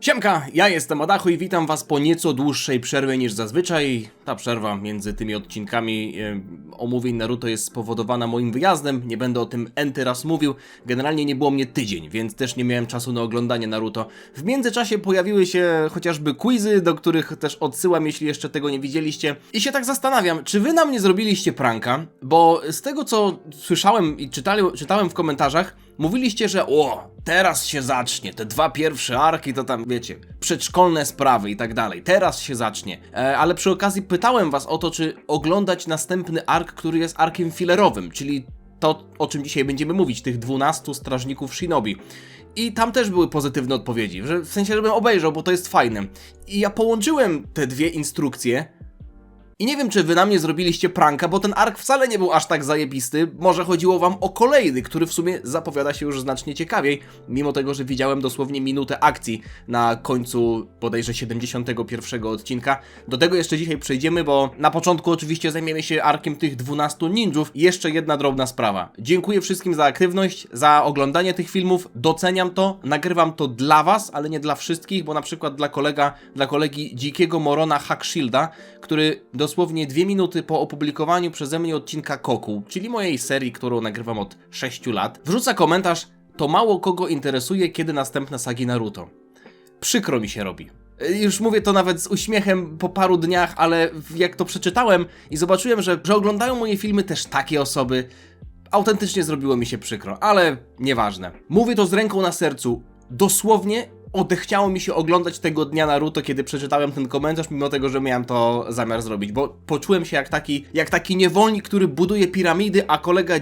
Siemka, ja jestem Adachu i witam was po nieco dłuższej przerwie niż zazwyczaj. Ta przerwa między tymi odcinkami omówień Naruto jest spowodowana moim wyjazdem, nie będę o tym enty raz mówił. Generalnie nie było mnie tydzień, więc też nie miałem czasu na oglądanie Naruto. W międzyczasie pojawiły się chociażby quizy, do których też odsyłam, jeśli jeszcze tego nie widzieliście. I się tak zastanawiam, czy wy na mnie zrobiliście pranka? Bo z tego co słyszałem i czytałem w komentarzach, mówiliście, że teraz się zacznie, te dwa pierwsze arki to tam, wiecie, przedszkolne sprawy i tak dalej, teraz się zacznie. Ale przy okazji pytałem was o to, czy oglądać następny ark, który jest arkiem fillerowym, czyli to, o czym dzisiaj będziemy mówić, tych 12 strażników Shinobi. I tam też były pozytywne odpowiedzi, że w sensie, żebym obejrzał, bo to jest fajne. I ja połączyłem te dwie instrukcje. I nie wiem, czy wy na mnie zrobiliście pranka, bo ten ark wcale nie był aż tak zajebisty. Może chodziło wam o kolejny, który w sumie zapowiada się już znacznie ciekawiej, mimo tego, że widziałem dosłownie minutę akcji na końcu bodajże 71 odcinka. Do tego jeszcze dzisiaj przejdziemy, bo na początku oczywiście zajmiemy się arkiem tych 12 ninjów. I jeszcze jedna drobna sprawa. Dziękuję wszystkim za aktywność, za oglądanie tych filmów, doceniam to, nagrywam to dla was, ale nie dla wszystkich, bo na przykład dla kolegi Dzikiego Morona Hackshielda, który dosłownie 2 minuty po opublikowaniu przeze mnie odcinka Koku, czyli mojej serii, którą nagrywam od 6 lat, wrzuca komentarz: to mało kogo interesuje, kiedy następne sagi Naruto. Przykro mi się robi. Już mówię to nawet z uśmiechem po paru dniach, ale jak to przeczytałem i zobaczyłem, że oglądają moje filmy też takie osoby, autentycznie zrobiło mi się przykro, ale nieważne. Mówię to z ręką na sercu. Dosłownie odechciało mi się oglądać tego dnia Naruto, kiedy przeczytałem ten komentarz, mimo tego, że miałem to zamiar zrobić, bo poczułem się jak taki niewolnik, który buduje piramidy, a kolega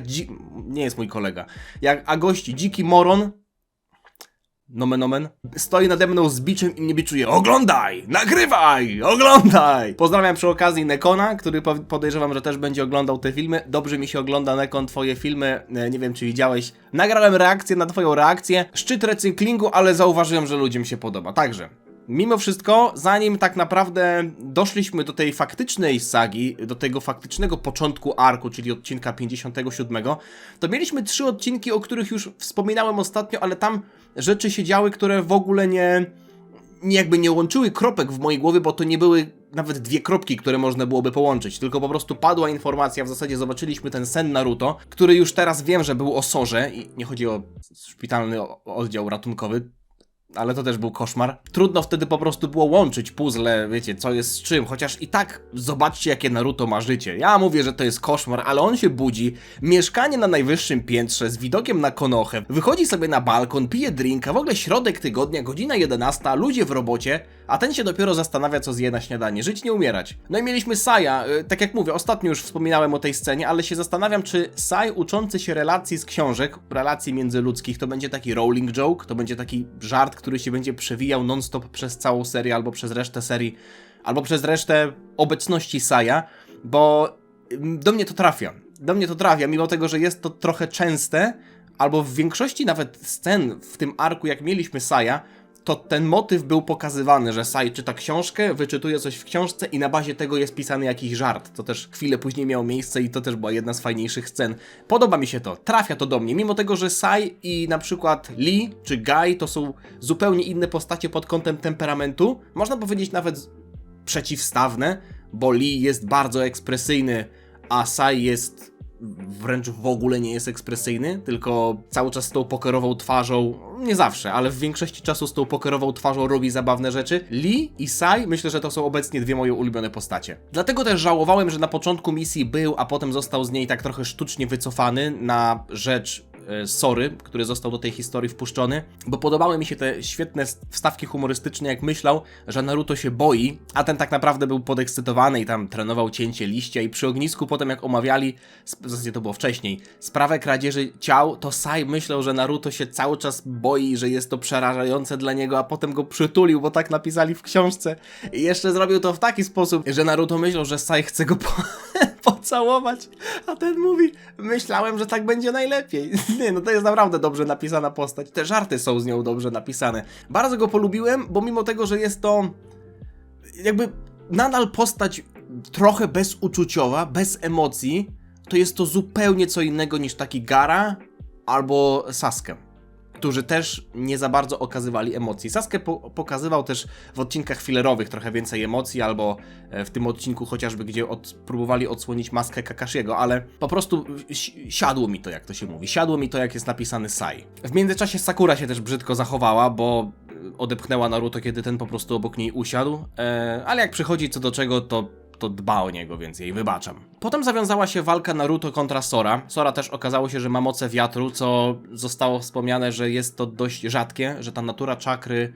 nie jest mój kolega, a gość Dziki Moron, nomen omen, stoi nade mną z biczem i mnie biczuje: oglądaj, nagrywaj, oglądaj! Pozdrawiam przy okazji Nekona, który podejrzewam, że też będzie oglądał te filmy. Dobrze mi się ogląda, Nekon, twoje filmy, nie wiem czy widziałeś. Nagrałem reakcję na twoją reakcję, szczyt recyklingu, ale zauważyłem, że ludziom się podoba. Także mimo wszystko, zanim tak naprawdę doszliśmy do tej faktycznej sagi, do tego faktycznego początku arku, czyli odcinka 57, to mieliśmy 3 odcinki, o których już wspominałem ostatnio, ale tam rzeczy się działy, które w ogóle nie łączyły kropek w mojej głowie, bo to nie były nawet 2 kropki, które można byłoby połączyć, tylko po prostu padła informacja, w zasadzie zobaczyliśmy ten sen Naruto, który już teraz wiem, że był o Sorze i nie chodzi o szpitalny oddział ratunkowy, ale to też był koszmar. Trudno wtedy po prostu było łączyć puzzle, wiecie, co jest z czym, chociaż i tak zobaczcie, jakie Naruto ma życie. Ja mówię, że to jest koszmar, ale on się budzi, mieszkanie na najwyższym piętrze z widokiem na Konohę, wychodzi sobie na balkon, pije drinka, w ogóle środek tygodnia, godzina 11, ludzie w robocie, a ten się dopiero zastanawia, co zje na śniadanie, żyć nie umierać. No i mieliśmy Saya, tak jak mówię, ostatnio już wspominałem o tej scenie, ale się zastanawiam, czy Sai uczący się relacji z książek, relacji międzyludzkich, to będzie taki rolling joke, to będzie taki żart, który się będzie przewijał non-stop przez całą serię, albo przez resztę serii, albo przez resztę obecności Saya, bo do mnie to trafia, mimo tego, że jest to trochę częste, albo w większości nawet scen w tym arku, jak mieliśmy Saya, to ten motyw był pokazywany, że Sai czyta książkę, wyczytuje coś w książce i na bazie tego jest pisany jakiś żart. To też chwilę później miało miejsce i to też była jedna z fajniejszych scen. Podoba mi się to, trafia to do mnie, mimo tego, że Sai i na przykład Lee czy Guy to są zupełnie inne postacie pod kątem temperamentu, można powiedzieć nawet przeciwstawne, bo Lee jest bardzo ekspresyjny, a Sai jest wręcz w ogóle nie jest ekspresyjny, tylko cały czas z tą pokerową twarzą, nie zawsze, ale w większości czasu z tą pokerową twarzą robi zabawne rzeczy. Lee i Sai, myślę, że to są obecnie 2 moje ulubione postacie. Dlatego też żałowałem, że na początku misji był, a potem został z niej tak trochę sztucznie wycofany na rzecz Sory, który został do tej historii wpuszczony, bo podobały mi się te świetne wstawki humorystyczne, jak myślał, że Naruto się boi, a ten tak naprawdę był podekscytowany i tam trenował cięcie liścia i przy ognisku potem jak omawiali, w zasadzie to było wcześniej, sprawę kradzieży ciał, to Sai myślał, że Naruto się cały czas boi, że jest to przerażające dla niego, a potem go przytulił, bo tak napisali w książce i jeszcze zrobił to w taki sposób, że Naruto myślał, że Sai chce go pocałować, a ten mówi: myślałem, że tak będzie najlepiej. Nie, no to jest naprawdę dobrze napisana postać. Te żarty są z nią dobrze napisane. Bardzo go polubiłem, bo mimo tego, że jest to jakby nadal postać trochę bezuczuciowa, bez emocji, to jest to zupełnie co innego niż taki Gaara albo Sasuke. którzy też nie za bardzo okazywali emocji. Sasuke pokazywał też w odcinkach fillerowych trochę więcej emocji, albo w tym odcinku chociażby, gdzie próbowali odsłonić maskę Kakashiego, ale po prostu siadło mi to, jak to się mówi. Siadło mi to, jak jest napisany Sai. W międzyczasie Sakura się też brzydko zachowała, bo odepchnęła Naruto, kiedy ten po prostu obok niej usiadł, ale jak przychodzi co do czego, to dba o niego, więc jej wybaczam. Potem zawiązała się walka Naruto kontra Sora. Sora też okazało się, że ma moce wiatru, co zostało wspomniane, że jest to dość rzadkie, że ta natura czakry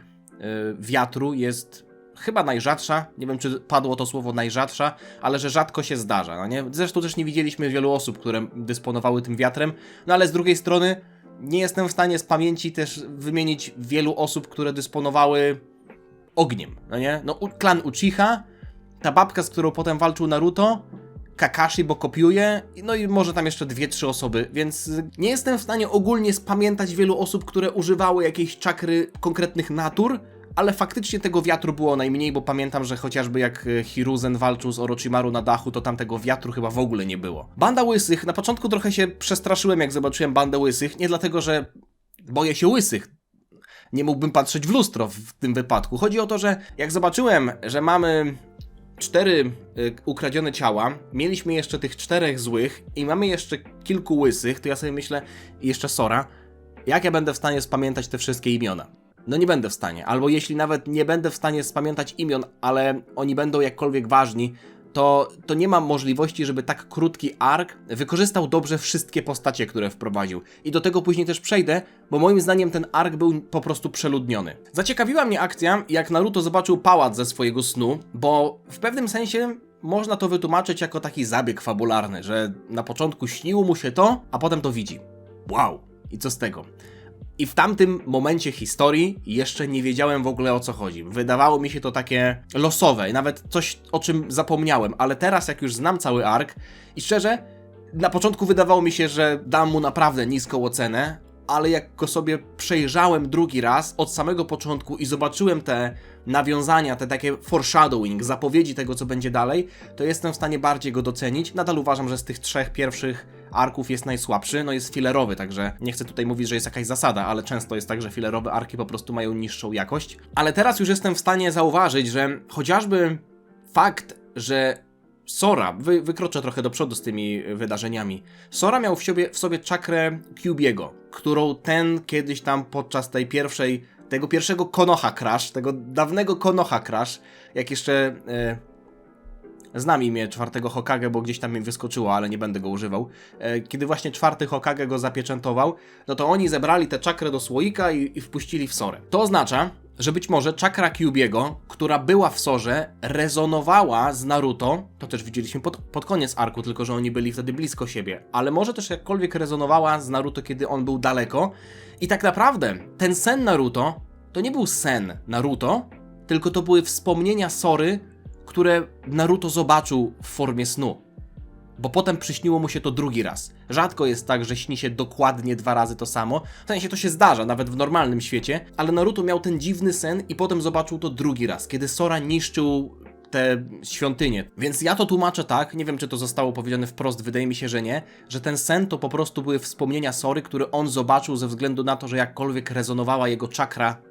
wiatru jest chyba najrzadsza. Nie wiem, czy padło to słowo najrzadsza, ale że rzadko się zdarza, no nie? Zresztą też nie widzieliśmy wielu osób, które dysponowały tym wiatrem, no ale z drugiej strony nie jestem w stanie z pamięci też wymienić wielu osób, które dysponowały ogniem, no nie? No klan Uchiha, ta babka, z którą potem walczył Naruto, Kakashi, bo kopiuje, no i może tam jeszcze 2-3 osoby, więc nie jestem w stanie ogólnie spamiętać wielu osób, które używały jakiejś czakry konkretnych natur, ale faktycznie tego wiatru było najmniej, bo pamiętam, że chociażby jak Hiruzen walczył z Orochimaru na dachu, to tam tego wiatru chyba w ogóle nie było. Banda łysych, na początku trochę się przestraszyłem, jak zobaczyłem bandę łysych, nie dlatego, że boję się łysych. Nie mógłbym patrzeć w lustro w tym wypadku. Chodzi o to, że jak zobaczyłem, że mamy 4 ukradzione ciała, mieliśmy jeszcze tych 4 złych i mamy jeszcze kilku łysych, to ja sobie myślę, i jeszcze Sora, jak ja będę w stanie spamiętać te wszystkie imiona? No nie będę w stanie, albo jeśli nawet nie będę w stanie spamiętać imion, ale oni będą jakkolwiek ważni, to nie mam możliwości, żeby tak krótki ark wykorzystał dobrze wszystkie postacie, które wprowadził. I do tego później też przejdę, bo moim zdaniem ten ark był po prostu przeludniony. Zaciekawiła mnie akcja, jak Naruto zobaczył pałac ze swojego snu, bo w pewnym sensie można to wytłumaczyć jako taki zabieg fabularny, że na początku śniło mu się to, a potem to widzi. Wow! I co z tego? I w tamtym momencie historii jeszcze nie wiedziałem w ogóle, o co chodzi. Wydawało mi się to takie losowe, nawet coś, o czym zapomniałem, ale teraz jak już znam cały ark i szczerze, na początku wydawało mi się, że dam mu naprawdę niską ocenę, ale jak go sobie przejrzałem drugi raz od samego początku i zobaczyłem te nawiązania, te takie foreshadowing, zapowiedzi tego, co będzie dalej, to jestem w stanie bardziej go docenić. Nadal uważam, że z tych 3 pierwszych arków jest najsłabszy, no jest fillerowy, także nie chcę tutaj mówić, że jest jakaś zasada, ale często jest tak, że fillerowe arki po prostu mają niższą jakość. Ale teraz już jestem w stanie zauważyć, że chociażby fakt, że Sora, wykroczę trochę do przodu z tymi wydarzeniami, Sora miał w sobie czakrę Kyuubiego, którą ten kiedyś tam podczas tego pierwszego Konoha Crash, tego dawnego Konoha Crash, jak jeszcze znam imię 4. Hokage, bo gdzieś tam mi wyskoczyło, ale nie będę go używał. Kiedy właśnie 4. Hokage go zapieczętował, no to oni zebrali tę czakrę do słoika i wpuścili w Sorę. To oznacza, że być może czakra Kyuubiego, która była w Sorze, rezonowała z Naruto, to też widzieliśmy pod koniec arku, tylko że oni byli wtedy blisko siebie, ale może też jakkolwiek rezonowała z Naruto, kiedy on był daleko. I tak naprawdę ten sen Naruto to nie był sen Naruto, tylko to były wspomnienia Sory, które Naruto zobaczył w formie snu. Bo potem przyśniło mu się to drugi raz. Rzadko jest tak, że śni się dokładnie 2 razy to samo. W sensie to się zdarza, nawet w normalnym świecie, ale Naruto miał ten dziwny sen i potem zobaczył to drugi raz, kiedy Sora niszczył te świątynie. Więc ja to tłumaczę tak, nie wiem, czy to zostało powiedziane wprost, wydaje mi się, że nie, że ten sen to po prostu były wspomnienia Sory, które on zobaczył ze względu na to, że jakkolwiek rezonowała jego czakra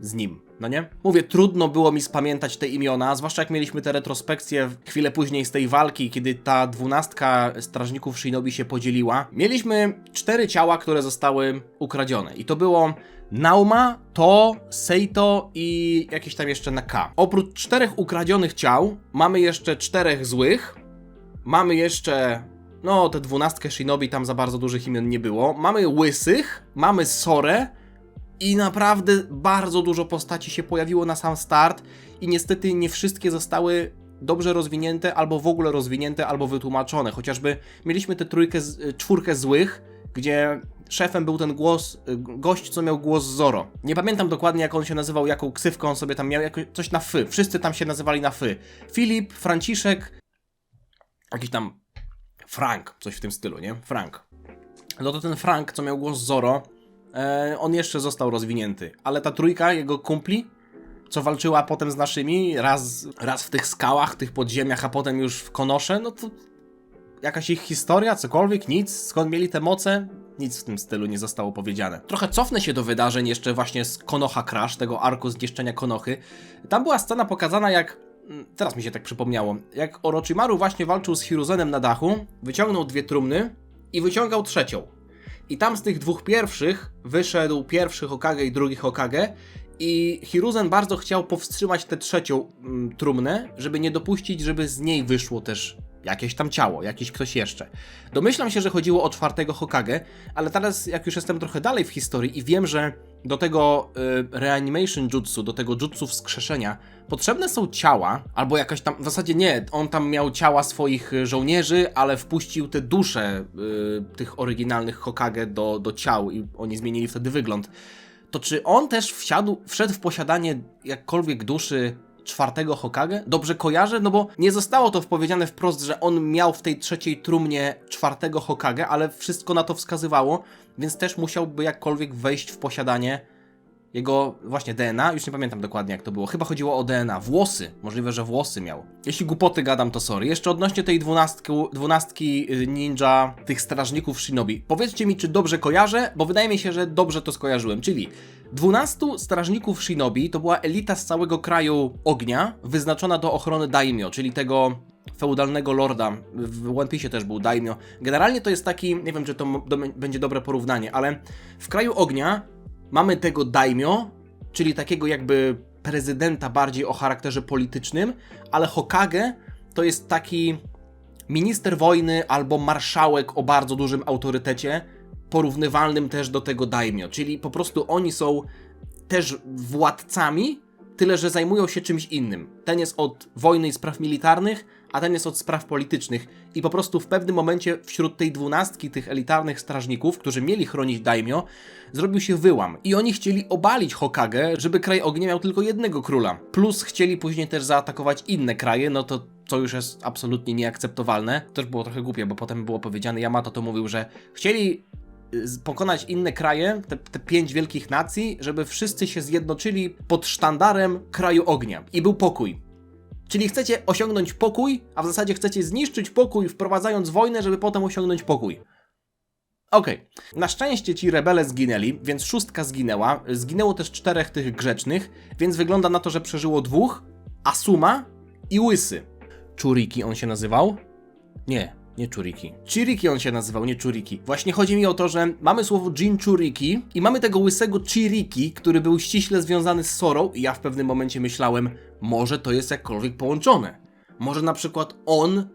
z nim, no nie? Mówię, trudno było mi spamiętać te imiona, zwłaszcza jak mieliśmy te retrospekcje chwilę później z tej walki, kiedy ta 12 strażników Shinobi się podzieliła. Mieliśmy 4 ciała, które zostały ukradzione i to było Nauma, To, Seito i jakieś tam jeszcze na K. Oprócz 4 ukradzionych ciał mamy jeszcze 4 złych, mamy jeszcze... no, te 12 Shinobi, tam za bardzo dużych imion nie było. Mamy łysych, mamy Sorę, i naprawdę bardzo dużo postaci się pojawiło na sam start i niestety nie wszystkie zostały dobrze rozwinięte, albo w ogóle rozwinięte, albo wytłumaczone. Chociażby mieliśmy tę 4 złych, gdzie szefem był ten gość, co miał głos Zoro. Nie pamiętam dokładnie, jak on się nazywał, jaką ksywkę on sobie tam miał, coś na fy. Wszyscy tam się nazywali na fy. Filip, Franciszek, jakiś tam Frank, coś w tym stylu, nie? Frank. No to ten Frank, co miał głos Zoro, on jeszcze został rozwinięty, ale ta 3 jego kumpli, co walczyła potem z naszymi, raz w tych skałach, tych podziemiach, a potem już w Konosze, no to jakaś ich historia, cokolwiek, nic, skąd mieli te moce? Nic w tym stylu nie zostało powiedziane. Trochę cofnę się do wydarzeń jeszcze właśnie z Konoha Crash, tego arku zniszczenia Konochy. Tam była scena pokazana jak, teraz mi się tak przypomniało, jak Orochimaru właśnie walczył z Hiruzenem na dachu, wyciągnął 2 trumny i wyciągał 3. I tam z tych 2 pierwszych wyszedł pierwszy Hokage i drugi Hokage i Hiruzen bardzo chciał powstrzymać tę 3. trumnę, żeby nie dopuścić, żeby z niej wyszło też jakieś tam ciało, jakiś ktoś jeszcze. Domyślam się, że chodziło o 4. Hokage, ale teraz jak już jestem trochę dalej w historii i wiem, że do tego reanimation jutsu, do tego jutsu wskrzeszenia potrzebne są ciała, albo jakaś tam, w zasadzie nie, on tam miał ciała swoich żołnierzy, ale wpuścił te dusze tych oryginalnych Hokage do ciał i oni zmienili wtedy wygląd. To czy on też wszedł w posiadanie jakkolwiek duszy 4. Hokage? Dobrze kojarzę? No bo nie zostało to powiedziane wprost, że on miał w tej 3. trumnie 4. Hokage, ale wszystko na to wskazywało, więc też musiałby jakkolwiek wejść w posiadanie jego właśnie DNA, już nie pamiętam dokładnie jak to było, chyba chodziło o DNA, włosy, możliwe, że włosy miał. Jeśli głupoty gadam, to sorry. Jeszcze odnośnie tej 12 ninja, tych strażników shinobi, powiedzcie mi, czy dobrze kojarzę, bo wydaje mi się, że dobrze to skojarzyłem, czyli 12 strażników shinobi to była elita z całego kraju ognia, wyznaczona do ochrony daimyo, czyli tego feudalnego lorda, w One Piece też był daimyo. Generalnie to jest taki, nie wiem, czy to będzie dobre porównanie, ale w kraju ognia mamy tego daimyo, czyli takiego jakby prezydenta bardziej o charakterze politycznym, ale Hokage to jest taki minister wojny albo marszałek o bardzo dużym autorytecie, porównywalnym też do tego daimyo, czyli po prostu oni są też władcami, tyle że zajmują się czymś innym. Ten jest od wojny i spraw militarnych, a ten jest od spraw politycznych. I po prostu w pewnym momencie wśród tej 12 tych elitarnych strażników, którzy mieli chronić daimyo, zrobił się wyłam. I oni chcieli obalić Hokage, żeby kraj ognia miał tylko jednego króla. Plus chcieli później też zaatakować inne kraje, no to co już jest absolutnie nieakceptowalne. To też było trochę głupie, bo potem było powiedziane, Yamato to mówił, że chcieli pokonać inne kraje, te 5 wielkich nacji, żeby wszyscy się zjednoczyli pod sztandarem kraju ognia. I był pokój. Czyli chcecie osiągnąć pokój, a w zasadzie chcecie zniszczyć pokój, wprowadzając wojnę, żeby potem osiągnąć pokój. Okej. Na szczęście ci rebele zginęli, więc 6 zginęła. Zginęło też 4 tych grzecznych, więc wygląda na to, że przeżyło 2, Asuma i Łysy. Churiki on się nazywał? Nie Churiki. Chiriki on się nazywał, nie Churiki. Właśnie chodzi mi o to, że mamy słowo Jinchuriki i mamy tego łysego Chiriki, który był ściśle związany z Sorą i ja w pewnym momencie myślałem, może to jest jakkolwiek połączone. Może na przykład on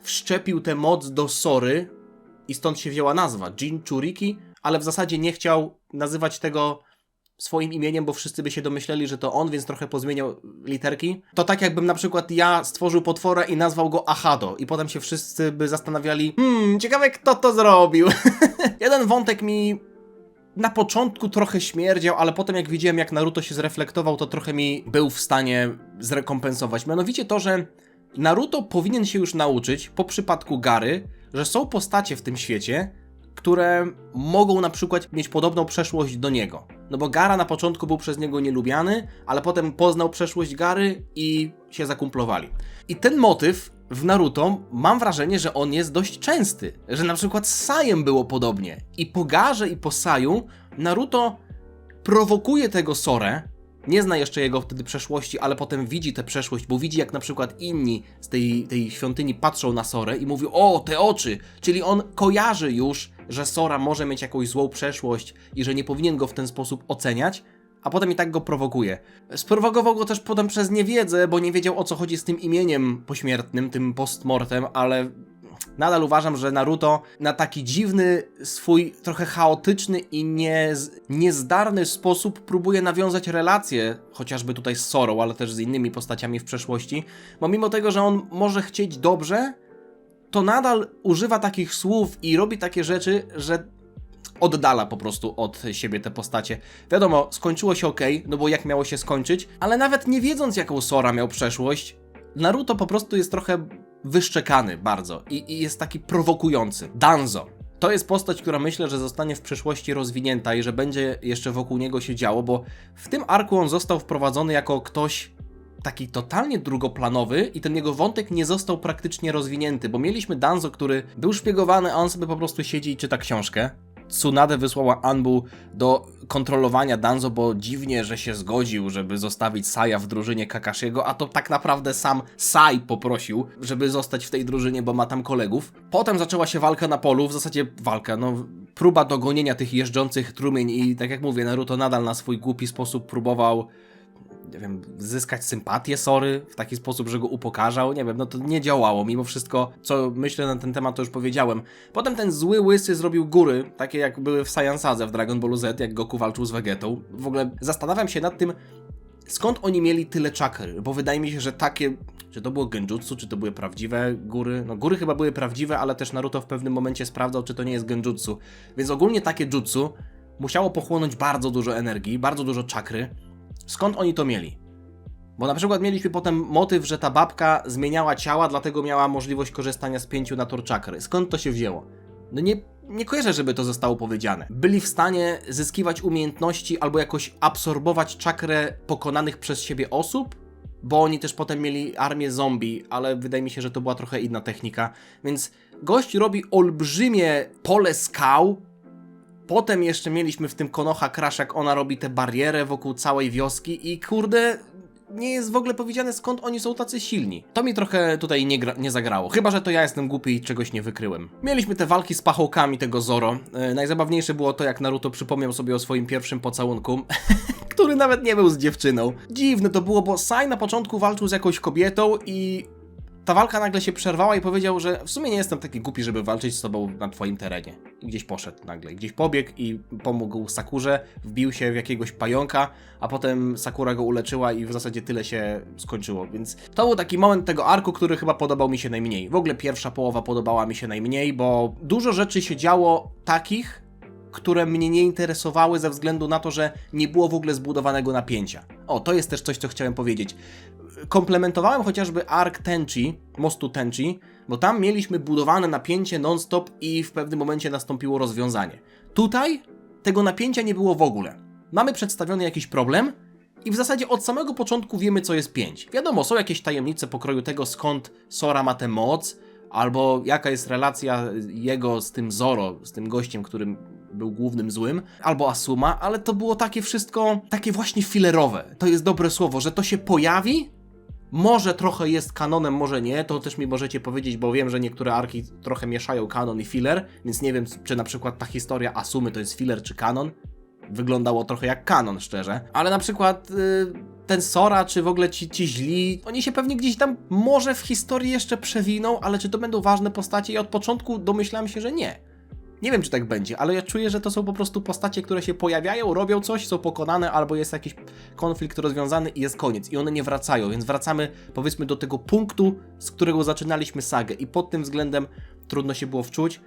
wszczepił tę moc do Sory i stąd się wzięła nazwa Jinchuriki, ale w zasadzie nie chciał nazywać tego swoim imieniem, bo wszyscy by się domyśleli, że to on, więc trochę pozmieniał literki. To tak jakbym na przykład ja stworzył potwora i nazwał go Ahado i potem się wszyscy by zastanawiali, ciekawe kto to zrobił. Jeden wątek mi na początku trochę śmierdział, ale potem jak widziałem jak Naruto się zreflektował, to trochę mi był w stanie zrekompensować. Mianowicie to, że Naruto powinien się już nauczyć, po przypadku Gary, że są postacie w tym świecie, które mogą na przykład mieć podobną przeszłość do niego. No bo Gaara na początku był przez niego nielubiany, ale potem poznał przeszłość Gaary i się zakumplowali. I ten motyw w Naruto mam wrażenie, że on jest dość częsty. Że na przykład z Saiem było podobnie. I po Gaarze i po Saju Naruto prowokuje tego Sorę, nie zna jeszcze jego wtedy przeszłości, ale potem widzi tę przeszłość, bo widzi jak na przykład inni z tej świątyni patrzą na Sorę i mówią, o, te oczy! Czyli on kojarzy już, że Sora może mieć jakąś złą przeszłość i że nie powinien go w ten sposób oceniać, a potem i tak go prowokuje. Sprowokował go też potem przez niewiedzę, bo nie wiedział o co chodzi z tym imieniem pośmiertnym, tym postmortem, ale nadal uważam, że Naruto na taki dziwny, swój trochę chaotyczny i niezdarny sposób próbuje nawiązać relacje, chociażby tutaj z Sorą, ale też z innymi postaciami w przeszłości, bo mimo tego, że on może chcieć dobrze, to nadal używa takich słów i robi takie rzeczy, że oddala po prostu od siebie te postacie. Wiadomo, skończyło się okej, no bo jak miało się skończyć, ale nawet nie wiedząc jaką Sora miał przeszłość, Naruto po prostu jest trochę wyszczekany bardzo i jest taki prowokujący. Danzo. To jest postać, która myślę, że zostanie w przyszłości rozwinięta i że będzie jeszcze wokół niego się działo, bo w tym arku on został wprowadzony jako ktoś taki totalnie drugoplanowy i ten jego wątek nie został praktycznie rozwinięty, bo mieliśmy Danzo, który był szpiegowany, a on sobie po prostu siedzi i czyta książkę. Tsunade wysłała Anbu do kontrolowania Danzo, bo dziwnie, że się zgodził, żeby zostawić Saya w drużynie Kakashiego, a to tak naprawdę sam Sai poprosił, żeby zostać w tej drużynie, bo ma tam kolegów. Potem zaczęła się walka na polu, w zasadzie walka, próba dogonienia tych jeżdżących trumień i tak jak mówię, Naruto nadal na swój głupi sposób próbował, nie wiem, zyskać sympatię Sory w taki sposób, że go upokarzał, nie wiem, to nie działało, mimo wszystko, co myślę na ten temat, to już powiedziałem. Potem ten zły łysy zrobił góry, takie jak były w Saiyansadze w Dragon Ballu Z, jak Goku walczył z Vegetą. W ogóle zastanawiam się nad tym, skąd oni mieli tyle czakry, bo wydaje mi się, że takie, czy to było genjutsu, czy to były prawdziwe góry, góry chyba były prawdziwe, ale też Naruto w pewnym momencie sprawdzał, czy to nie jest genjutsu, więc ogólnie takie jutsu musiało pochłonąć bardzo dużo energii, bardzo dużo czakry. Skąd oni to mieli? Bo na przykład mieliśmy potem motyw, że ta babka zmieniała ciała, dlatego miała możliwość korzystania z 5 natur czakry. Skąd to się wzięło? Nie kojarzę, żeby to zostało powiedziane. Byli w stanie zyskiwać umiejętności albo jakoś absorbować czakrę pokonanych przez siebie osób? Bo oni też potem mieli armię zombie, ale wydaje mi się, że to była trochę inna technika. Więc gość robi olbrzymie pole skał. Potem jeszcze mieliśmy w tym Konoha Crash, jak ona robi tę barierę wokół całej wioski i kurde, nie jest w ogóle powiedziane, skąd oni są tacy silni. To mi trochę tutaj nie zagrało, chyba że to ja jestem głupi i czegoś nie wykryłem. Mieliśmy te walki z pachołkami tego Zoro. Najzabawniejsze było to, jak Naruto przypomniał sobie o swoim pierwszym pocałunku, który nawet nie był z dziewczyną. Dziwne to było, bo Sai na początku walczył z jakąś kobietą i ta walka nagle się przerwała i powiedział, że w sumie nie jestem taki głupi, żeby walczyć z tobą na twoim terenie. I gdzieś poszedł nagle, gdzieś pobiegł i pomógł Sakurze, wbił się w jakiegoś pająka, a potem Sakura go uleczyła i w zasadzie tyle się skończyło, więc to był taki moment tego arku, który chyba podobał mi się najmniej. W ogóle pierwsza połowa podobała mi się najmniej, bo dużo rzeczy się działo takich, które mnie nie interesowały ze względu na to, że nie było w ogóle zbudowanego napięcia. O, to jest też coś, co chciałem powiedzieć. Komplementowałem chociażby ark Tenchi, mostu Tenchi, bo tam mieliśmy budowane napięcie non-stop i w pewnym momencie nastąpiło rozwiązanie. Tutaj tego napięcia nie było w ogóle. Mamy przedstawiony jakiś problem i w zasadzie od samego początku wiemy, co jest 5. Wiadomo, są jakieś tajemnice pokroju tego, skąd Sora ma tę moc, albo jaka jest relacja jego z tym Zoro, z tym gościem, którym był głównym złym, albo Asuma, ale to było takie wszystko, takie właśnie filerowe. To jest dobre słowo, że to się pojawi, może trochę jest kanonem, może nie, to też mi możecie powiedzieć, bo wiem, że niektóre arki trochę mieszają kanon i filler, więc nie wiem, czy na przykład ta historia Asumy to jest filler czy kanon. Wyglądało trochę jak kanon, szczerze. Ale na przykład ten Sora, czy w ogóle ci źli, oni się pewnie gdzieś tam może w historii jeszcze przewiną, ale czy to będą ważne postacie? I od początku domyślałem się, że nie. Nie wiem, czy tak będzie, ale ja czuję, że to są po prostu postacie, które się pojawiają, robią coś, są pokonane, albo jest jakiś konflikt rozwiązany i jest koniec. I one nie wracają, więc wracamy, powiedzmy, do tego punktu, z którego zaczynaliśmy sagę. I pod tym względem trudno się było wczuć,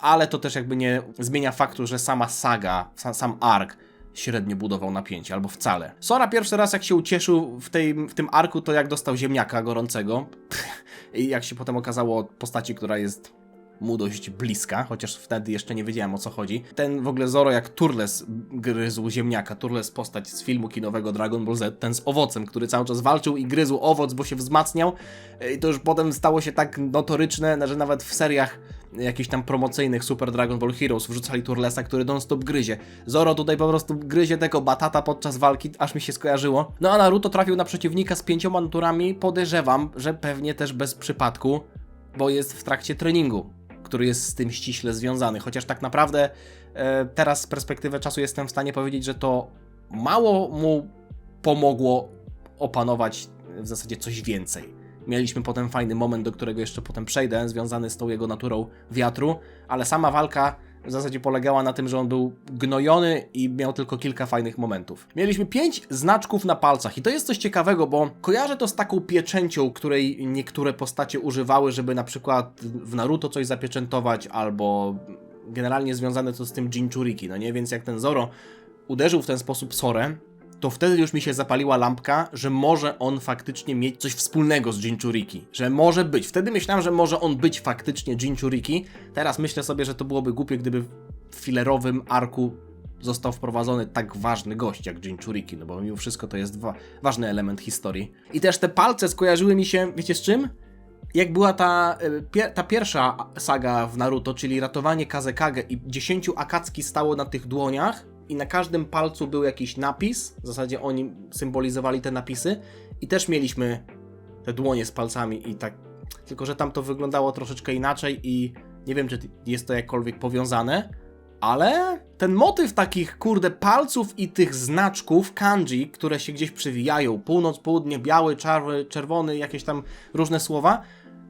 ale to też jakby nie zmienia faktu, że sama saga, sam ark średnio budował napięcie, albo wcale. Sora pierwszy raz, jak się ucieszył w tym arku, to jak dostał ziemniaka gorącego. I jak się potem okazało od postaci, która jest mu dość bliska, chociaż wtedy jeszcze nie wiedziałem, o co chodzi. Ten w ogóle Zoro jak Turles gryzł ziemniaka. Turles postać z filmu kinowego Dragon Ball Z, ten z owocem, który cały czas walczył i gryzł owoc, bo się wzmacniał. I to już potem stało się tak notoryczne, że nawet w seriach jakichś tam promocyjnych Super Dragon Ball Heroes wrzucali Turlesa, który non-stop gryzie. Zoro tutaj po prostu gryzie tego batata podczas walki, aż mi się skojarzyło. No a Naruto trafił na przeciwnika z 5 naturami, podejrzewam, że pewnie też bez przypadku, bo jest w trakcie treningu, który jest z tym ściśle związany, chociaż tak naprawdę teraz z perspektywy czasu jestem w stanie powiedzieć, że to mało mu pomogło opanować w zasadzie coś więcej. Mieliśmy potem fajny moment, do którego jeszcze potem przejdę, związany z tą jego naturą wiatru, ale sama walka w zasadzie polegała na tym, że on był gnojony i miał tylko kilka fajnych momentów. Mieliśmy 5 znaczków na palcach i to jest coś ciekawego, bo kojarzę to z taką pieczęcią, której niektóre postacie używały, żeby na przykład w Naruto coś zapieczętować, albo generalnie związane to z tym Jinchuriki, no nie? Więc jak ten Zoro uderzył w ten sposób Sorę, to wtedy już mi się zapaliła lampka, że może on faktycznie mieć coś wspólnego z Jinchuriki. Że może być. Wtedy myślałem, że może on być faktycznie Jinchuriki. Teraz myślę sobie, że to byłoby głupie, gdyby w filerowym arku został wprowadzony tak ważny gość jak Jinchuriki, no bo mimo wszystko to jest ważny element historii. I też te palce skojarzyły mi się, wiecie z czym? Jak była ta pierwsza saga w Naruto, czyli ratowanie Kazekage i 10 Akatsuki stało na tych dłoniach i na każdym palcu był jakiś napis, w zasadzie oni symbolizowali te napisy i też mieliśmy te dłonie z palcami i tak, tylko że tam to wyglądało troszeczkę inaczej i nie wiem, czy jest to jakkolwiek powiązane, ale ten motyw takich, kurde, palców i tych znaczków kanji, które się gdzieś przewijają, północ, południe, biały, czerwony, jakieś tam różne słowa,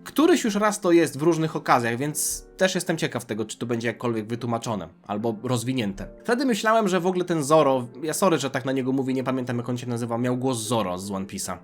któryś już raz to jest w różnych okazjach, więc też jestem ciekaw tego, czy to będzie jakkolwiek wytłumaczone albo rozwinięte. Wtedy myślałem, że w ogóle ten Zoro, ja sorry, że tak na niego mówię, nie pamiętam jak on się nazywa, miał głos Zoro z One Piece'a.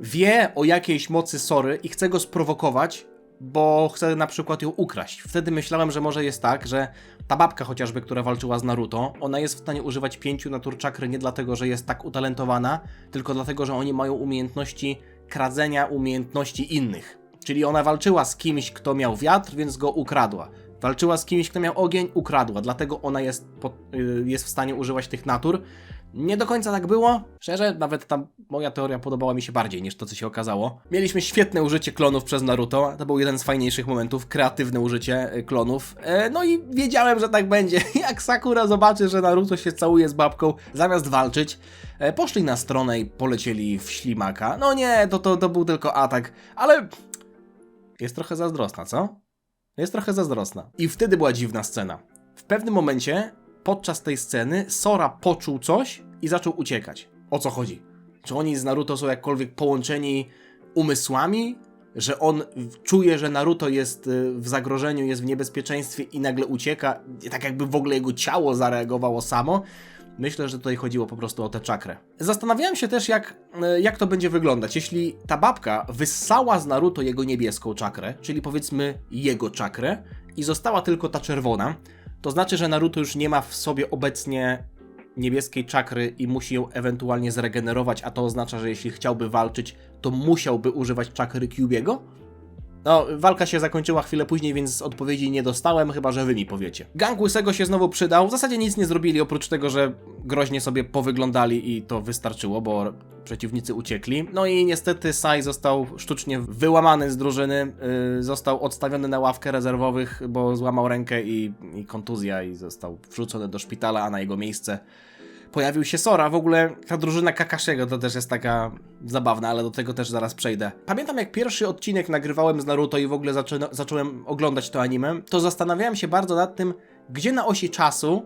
Wie o jakiejś mocy Sory i chce go sprowokować, bo chce na przykład ją ukraść. Wtedy myślałem, że może jest tak, że ta babka chociażby, która walczyła z Naruto, ona jest w stanie używać 5 natur czakry nie dlatego, że jest tak utalentowana, tylko dlatego, że oni mają umiejętności kradzenia umiejętności innych. Czyli ona walczyła z kimś, kto miał wiatr, więc go ukradła. Walczyła z kimś, kto miał ogień, ukradła. Dlatego ona jest w stanie używać tych natur. Nie do końca tak było. Szczerze, nawet ta moja teoria podobała mi się bardziej niż to, co się okazało. Mieliśmy świetne użycie klonów przez Naruto. To był jeden z fajniejszych momentów. Kreatywne użycie klonów. No i wiedziałem, że tak będzie. Jak Sakura zobaczy, że Naruto się całuje z babką, zamiast walczyć, poszli na stronę i polecieli w ślimaka. No nie, to był tylko atak. Ale jest trochę zazdrosna, co? Jest trochę zazdrosna. I wtedy była dziwna scena. W pewnym momencie podczas tej sceny Sora poczuł coś i zaczął uciekać. O co chodzi? Czy oni z Naruto są jakkolwiek połączeni umysłami? Że on czuje, że Naruto jest w zagrożeniu, jest w niebezpieczeństwie i nagle ucieka, tak jakby w ogóle jego ciało zareagowało samo? Myślę, że tutaj chodziło po prostu o tę czakrę. Zastanawiałem się też, jak to będzie wyglądać, jeśli ta babka wyssała z Naruto jego niebieską czakrę, czyli powiedzmy jego czakrę, i została tylko ta czerwona. To znaczy, że Naruto już nie ma w sobie obecnie niebieskiej czakry i musi ją ewentualnie zregenerować, a to oznacza, że jeśli chciałby walczyć, to musiałby używać czakry Kyuubiego? No, walka się zakończyła chwilę później, więc odpowiedzi nie dostałem, chyba że wy mi powiecie. Gang Łysego się znowu przydał, w zasadzie nic nie zrobili, oprócz tego, że groźnie sobie powyglądali i to wystarczyło, bo przeciwnicy uciekli. No i niestety Sai został sztucznie wyłamany z drużyny, został odstawiony na ławkę rezerwowych, bo złamał rękę i kontuzja i został wrzucony do szpitala, a na jego miejsce pojawił się Sora. W ogóle ta drużyna Kakashiego to też jest taka zabawna, ale do tego też zaraz przejdę. Pamiętam, jak pierwszy odcinek nagrywałem z Naruto i w ogóle zacząłem oglądać to anime, to zastanawiałem się bardzo nad tym, gdzie na osi czasu,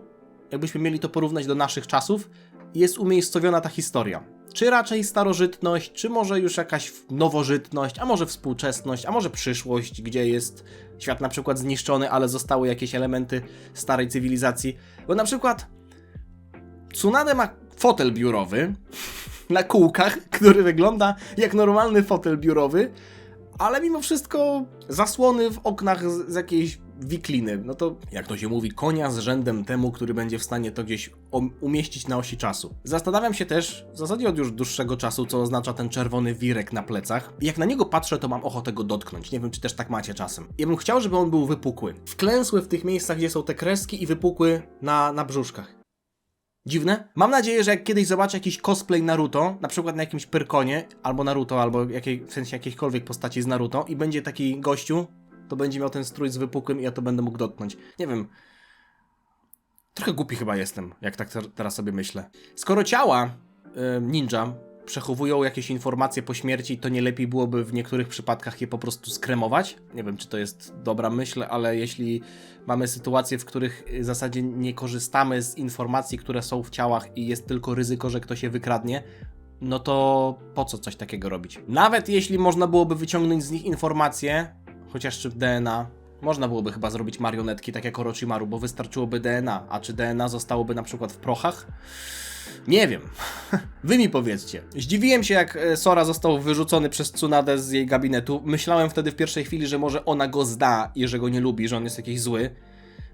jakbyśmy mieli to porównać do naszych czasów, jest umiejscowiona ta historia. Czy raczej starożytność, czy może już jakaś nowożytność, a może współczesność, a może przyszłość, gdzie jest świat na przykład zniszczony, ale zostały jakieś elementy starej cywilizacji. Bo na przykład Tsunade ma fotel biurowy na kółkach, który wygląda jak normalny fotel biurowy, ale mimo wszystko zasłony w oknach z jakiejś wikliny. No to, jak to się mówi, konia z rzędem temu, który będzie w stanie to gdzieś umieścić na osi czasu. Zastanawiam się też, w zasadzie od już dłuższego czasu, co oznacza ten czerwony wirek na plecach. Jak na niego patrzę, to mam ochotę go dotknąć. Nie wiem, czy też tak macie czasem. Ja bym chciał, żeby on był wypukły. Wklęsły w tych miejscach, gdzie są te kreski i wypukły na brzuszkach. Dziwne? Mam nadzieję, że jak kiedyś zobaczę jakiś cosplay Naruto, na przykład na jakimś Pyrkonie, albo Naruto, albo w sensie jakiejkolwiek postaci z Naruto i będzie taki gościu, to będzie miał ten strój z wypukłym i ja to będę mógł dotknąć. Nie wiem. Trochę głupi chyba jestem, jak tak teraz sobie myślę. Skoro ciała ninja przechowują jakieś informacje po śmierci, to nie lepiej byłoby w niektórych przypadkach je po prostu skremować? Nie wiem, czy to jest dobra myśl, ale jeśli mamy sytuacje, w których w zasadzie nie korzystamy z informacji, które są w ciałach i jest tylko ryzyko, że ktoś je wykradnie, no to po co coś takiego robić? Nawet jeśli można byłoby wyciągnąć z nich informacje, chociaż czy DNA, można byłoby chyba zrobić marionetki, tak jak Orochimaru, bo wystarczyłoby DNA, a czy DNA zostałoby na przykład w prochach? Nie wiem. Wy mi powiedzcie. Zdziwiłem się, jak Sora został wyrzucony przez Tsunadę z jej gabinetu. Myślałem wtedy w pierwszej chwili, że może ona go zda i że go nie lubi, że on jest jakiś zły.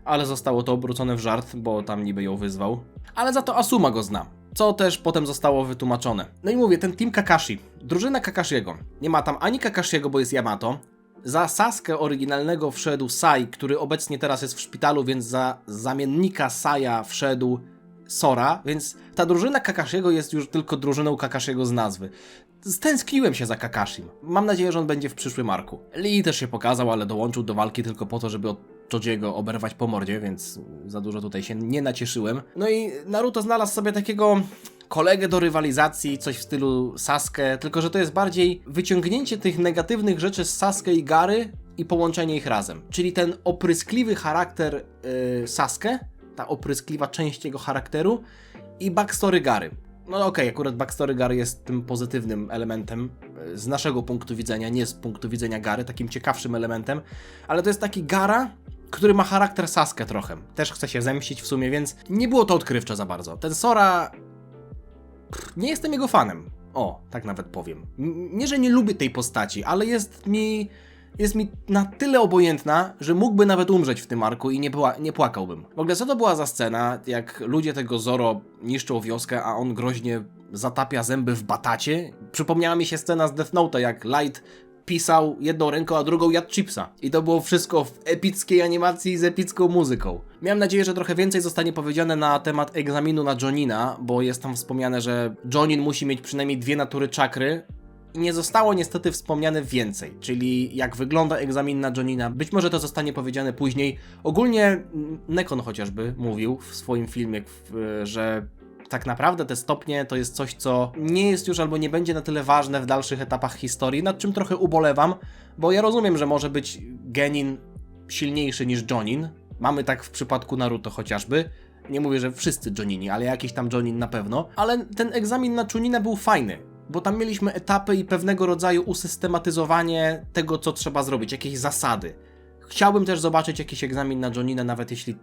Ale zostało to obrócone w żart, bo tam niby ją wyzwał. Ale za to Asuma go zna, co też potem zostało wytłumaczone. No i mówię, ten team Kakashi, drużyna Kakashiego. Nie ma tam ani Kakashiego, bo jest Yamato. Za Sasuke oryginalnego wszedł Sai, który obecnie teraz jest w szpitalu, więc za zamiennika Saia wszedł Sora, więc ta drużyna Kakashiego jest już tylko drużyną Kakashiego z nazwy. Stęskniłem się za Kakashim. Mam nadzieję, że on będzie w przyszłym arku. Lee też się pokazał, ale dołączył do walki tylko po to, żeby od Chojiego oberwać po mordzie, więc za dużo tutaj się nie nacieszyłem. No i Naruto znalazł sobie takiego kolegę do rywalizacji, coś w stylu Sasuke, tylko że to jest bardziej wyciągnięcie tych negatywnych rzeczy z Sasuke i Gary i połączenie ich razem. Czyli ten opryskliwy charakter Sasuke, ta opryskliwa część jego charakteru i backstory Gary. No okej, akurat backstory Gary jest tym pozytywnym elementem z naszego punktu widzenia, nie z punktu widzenia Gary, takim ciekawszym elementem, ale to jest taki Gara, który ma charakter Sasuke trochę. Też chce się zemścić w sumie, więc nie było to odkrywcze za bardzo. Ten Sora... nie jestem jego fanem. O, tak nawet powiem. Nie, że nie lubię tej postaci, ale jest mi na tyle obojętna, że mógłby nawet umrzeć w tym arku i nie płakałbym. W ogóle co to była za scena, jak ludzie tego Zoro niszczą wioskę, a on groźnie zatapia zęby w batacie? Przypomniała mi się scena z Death Note, jak Light pisał jedną ręką, a drugą jadł chipsa. I to było wszystko w epickiej animacji z epicką muzyką. Miałem nadzieję, że trochę więcej zostanie powiedziane na temat egzaminu na Jonina, bo jest tam wspomniane, że Jonin musi mieć przynajmniej 2 natury czakry. I nie zostało niestety wspomniane więcej, czyli jak wygląda egzamin na Jonina. Być może to zostanie powiedziane później. Ogólnie Nekon chociażby mówił w swoim filmie, że tak naprawdę te stopnie to jest coś, co nie jest już albo nie będzie na tyle ważne w dalszych etapach historii, nad czym trochę ubolewam, bo ja rozumiem, że może być Genin silniejszy niż Jonin. Mamy tak w przypadku Naruto chociażby. Nie mówię, że wszyscy Jonini, ale jakiś tam Jonin na pewno. Ale ten egzamin na Chunina był fajny, bo tam mieliśmy etapy i pewnego rodzaju usystematyzowanie tego, co trzeba zrobić, jakieś zasady. Chciałbym też zobaczyć jakiś egzamin na Jonina, nawet jeśli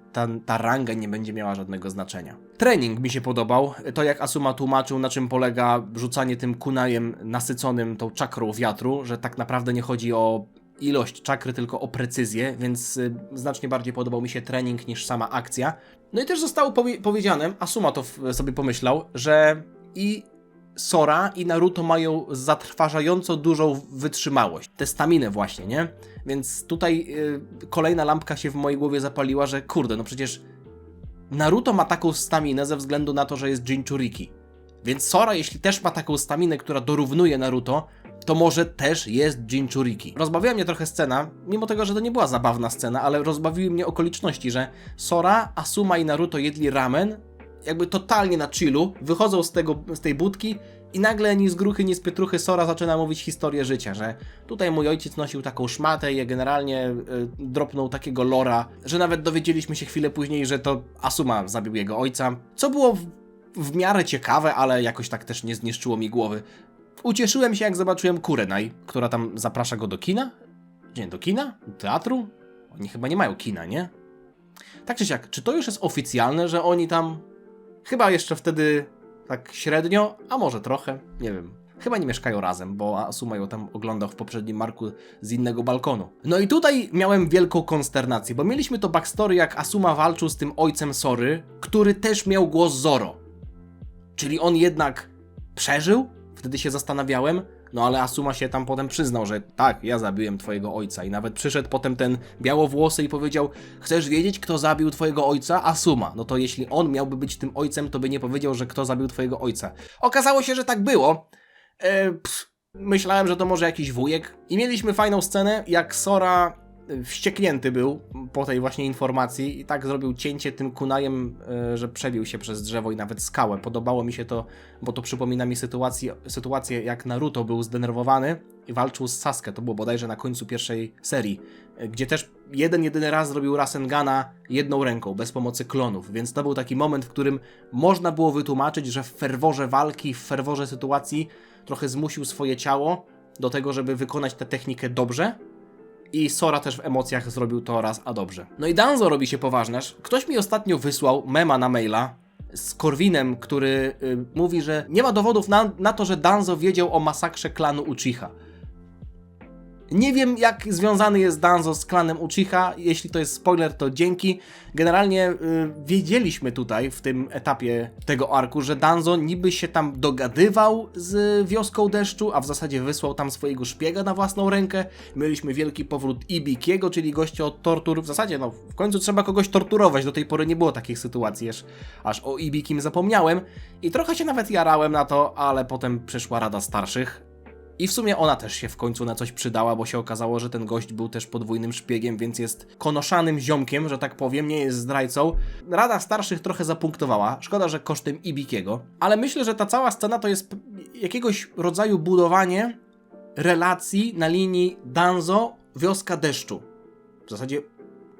ta ranga nie będzie miała żadnego znaczenia. Trening mi się podobał, to jak Asuma tłumaczył, na czym polega rzucanie tym kunajem nasyconym tą czakrą wiatru, że tak naprawdę nie chodzi o ilość czakry, tylko o precyzję, więc znacznie bardziej podobał mi się trening niż sama akcja. No i też zostało powiedziane, Asuma to sobie pomyślał, że i Sora i Naruto mają zatrważająco dużą wytrzymałość. Tę staminę właśnie, nie? Więc tutaj kolejna lampka się w mojej głowie zapaliła, że kurde, no przecież Naruto ma taką staminę ze względu na to, że jest Jinchuriki. Więc Sora, jeśli też ma taką staminę, która dorównuje Naruto, to może też jest Jinchuriki. Rozbawiła mnie trochę scena, mimo tego, że to nie była zabawna scena, ale rozbawiły mnie okoliczności, że Sora, Asuma i Naruto jedli ramen, jakby totalnie na chillu, wychodzą z tej budki i nagle ni z gruchy, ni z pietruchy Sora zaczyna mówić historię życia, że tutaj mój ojciec nosił taką szmatę i generalnie dropnął takiego lora, że nawet dowiedzieliśmy się chwilę później, że to Asuma zabił jego ojca, co było w miarę ciekawe, ale jakoś tak też nie zniszczyło mi głowy. Ucieszyłem się, jak zobaczyłem Kurenai, która tam zaprasza go do kina. Nie, do kina? Do teatru? Oni chyba nie mają kina, nie? Tak czy siak, czy to już jest oficjalne, że oni tam... Chyba jeszcze wtedy tak średnio, a może trochę, nie wiem. Chyba nie mieszkają razem, bo Asuma ją tam oglądał w poprzednim marku z innego balkonu. No i tutaj miałem wielką konsternację, bo mieliśmy to backstory, jak Asuma walczył z tym ojcem Sory, który też miał głos Zoro. Czyli on jednak przeżył? Wtedy się zastanawiałem, no ale Asuma się tam potem przyznał, że tak, ja zabiłem twojego ojca i nawet przyszedł potem ten białowłosy i powiedział: chcesz wiedzieć, kto zabił twojego ojca? Asuma. No to jeśli on miałby być tym ojcem, to by nie powiedział, że kto zabił twojego ojca. Okazało się, że tak było. Myślałem, że to może jakiś wujek. I mieliśmy fajną scenę, jak Sora wścieknięty był po tej właśnie informacji i tak zrobił cięcie tym kunajem, że przebił się przez drzewo i nawet skałę. Podobało mi się to, bo to przypomina mi sytuację, jak Naruto był zdenerwowany i walczył z Sasuke. To było bodajże na końcu pierwszej serii, gdzie też jedyny raz zrobił Rasengana jedną ręką, bez pomocy klonów. Więc to był taki moment, w którym można było wytłumaczyć, że w ferworze walki, w ferworze sytuacji trochę zmusił swoje ciało do tego, żeby wykonać tę technikę dobrze. I Sora też w emocjach zrobił to raz, a dobrze. No i Danzo robi się poważniarz. Ktoś mi ostatnio wysłał mema na maila z Korwinem, który mówi, że nie ma dowodów na to, że Danzo wiedział o masakrze klanu Uchiha. Nie wiem, jak związany jest Danzo z klanem Uchiha. Jeśli to jest spoiler, to dzięki. Generalnie wiedzieliśmy tutaj, w tym etapie tego arku, że Danzo niby się tam dogadywał z Wioską Deszczu, a w zasadzie wysłał tam swojego szpiega na własną rękę. Mieliśmy wielki powrót Ibikiego, czyli gościa od tortur. W zasadzie, no, w końcu trzeba kogoś torturować. Do tej pory nie było takich sytuacji, aż o Ibikim zapomniałem. I trochę się nawet jarałem na to, ale potem przyszła Rada Starszych. I w sumie ona też się w końcu na coś przydała, bo się okazało, że ten gość był też podwójnym szpiegiem, więc jest konoszanym ziomkiem, że tak powiem, nie jest zdrajcą. Rada Starszych trochę zapunktowała, szkoda, że kosztem Ibikiego, ale myślę, że ta cała scena to jest jakiegoś rodzaju budowanie relacji na linii Danzo, Wioska Deszczu. W zasadzie